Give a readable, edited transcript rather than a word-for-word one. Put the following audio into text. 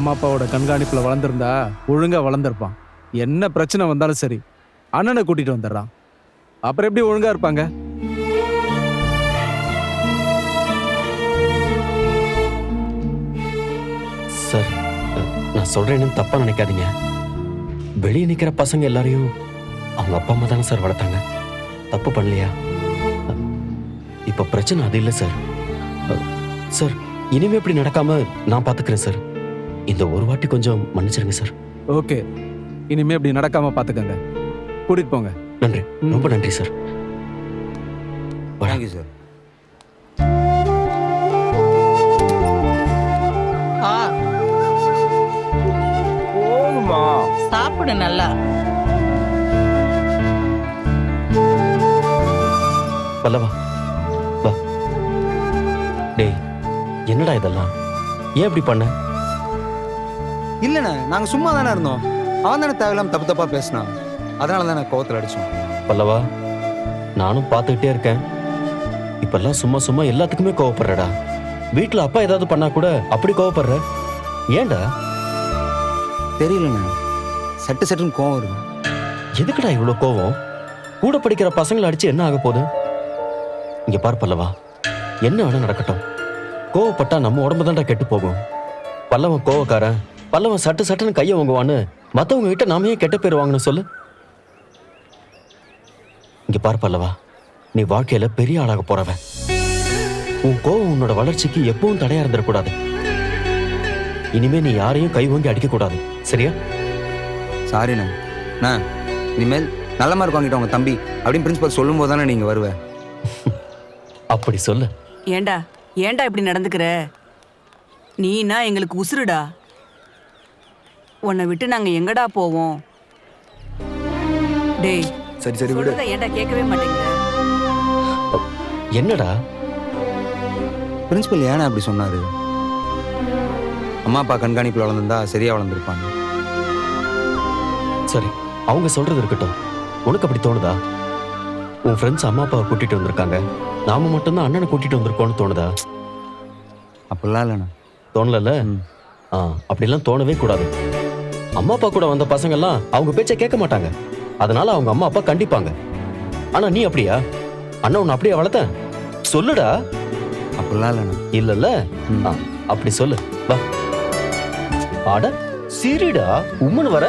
அம்மா அப்பாவோட கண்காணிப்புல வளர்ந்துருந்தா ஒழுங்கா வளர்ந்துருப்பான். என்ன பிரச்சனை வந்தாலும் சரி அண்ணனை கூட்டிட்டு வந்துடுறான். அப்புறம் எப்படி ஒழுங்கா இருப்பாங்க? சார், நான் சொல்றேன்னு தப்பா நினைக்காதீங்க. வெளியே நிக்கிற பசங்க எல்லாரையும் அவங்க அப்பா அம்மா தானே சார் வளர்த்தாங்க. தப்பு பண்ணலையா? இப்ப பிரச்சனை அது இல்லை சார். சார், இனிமே இப்படி நடக்காம நான் பாத்துக்கிறேன் சார். இந்த ஒரு வாட்டி கொஞ்சம் மன்னிச்சிருங்க சார். ஓகே, இனிமே இப்படி நடக்காம பாத்துக்கங்க. கூட்டிட்டு போங்க. நன்றி, ரொம்ப நன்றி சார். Thank you sir. போதுமா? சாப்பிடு நல்லா. பல்லவா, வா. டேய், என்னடா இதெல்லாம்? ஏன் இப்படி பண்ண? இல்லண்ணே, நாங்க சும்மா தானே இருந்தோம். அவன் தானே தேவையில்லாம தப்பு தப்பா பேசினான். அதனால தான் நான் கோவத்தில் அடிச்சோம். பல்லவா, நானும் பார்த்துக்கிட்டே இருக்கேன். இப்பெல்லாம் சும்மா சும்மா எல்லாத்துக்குமே கோவப்படுறடா. வீட்டுல அப்பா ஏதாவது பண்ணா கூட அப்படி கோவப்படுற. ஏன்டா? தெரியலண்ணே, சட்டு சட்டுன்னு கோவம் வருது. எதுக்குடா இவ்வளவு கோவம்? கூட படிக்கிற பசங்களை அடிச்சு என்ன ஆக போகுது? இங்க பார் பல்லவா, என்ன வேணா நடக்கட்டும். கோவப்பட்டா நம்ம உடம்பு தான்டா கெட்டு போகும். பல்லவன் கோவக்காரன், பல்லவன் சட்டு சட்டுன்னு கையை வாங்குவான்னு மத்தவங்க கிட்ட நாம ஏன் கெட்ட பேர் வாங்கணும் சொல்லு? இங்க பார் பல்லவா, நீ வாழ்க்கையில பெரிய ஆளாக போறவன். உன் கோவம் உன்னோட வளர்ச்சிக்கு எப்பவும் தடையா இருந்துடக்கூடாது. இனிமே நீ யாரையும் கை வாங்கி அடிக்க கூடாது, சரியா? சாரிண்ணே. நான் இனிமேல் நல்ல மார்க் வாங்கிட்டோம் உங்க தம்பி அப்படின்னு பிரின்சிபல் சொல்லும் போது தானே நீங்க வருவேன். அப்படி சொல்லு. ஏண்டா ஏண்டா இப்படி நடந்துக்கிற? நீனா எங்களுக்கு உசுருடா. உன்னை விட்டு நாங்க எங்கடா போவோம்? டேய், சரி சரி விடு. சொல்றத ஏண்டா கேட்கவே மாட்டேங்கிற? என்னடா? பிரின்சிபல் ஏன்னா அப்படி சொன்னாரு? அம்மா அப்பா கண்காணிப்பில் வளர்ந்துருந்தா சரியா வளர்ந்துருப்பாங்க. சரி, அவங்க சொல்றது இருக்கட்டும். உனக்கு அப்படி தோணுதா? உன் ஃப்ரெண்ட்ஸ் அம்மா அப்பாவை கூட்டிட்டு வந்திருக்காங்க, நாம மட்டும்தான் அண்ணனை கூட்டிட்டு வந்திருக்கோம்னு தோணுதா? அப்படிலாம் இல்லைண்ணா. தோணல? அப்படிலாம் தோணவே கூடாது. அம்மா அப்பா கூட வந்த பசங்க எல்லாம் அவங்க பேச்சை கேட்க மாட்டாங்க. அதனால அவங்க அம்மா அப்பா கண்டிப்பாங்க. ஆனா நீ அப்படியா? அண்ணன் உன்னை அப்படியே வளர்த்த? சொல்லுடா. அப்படிலாம் இல்லைண்ணா. இல்லல்ல? அப்படி சொல்லு, வா. ஆட, சரிடா, உம்முன்னு வர.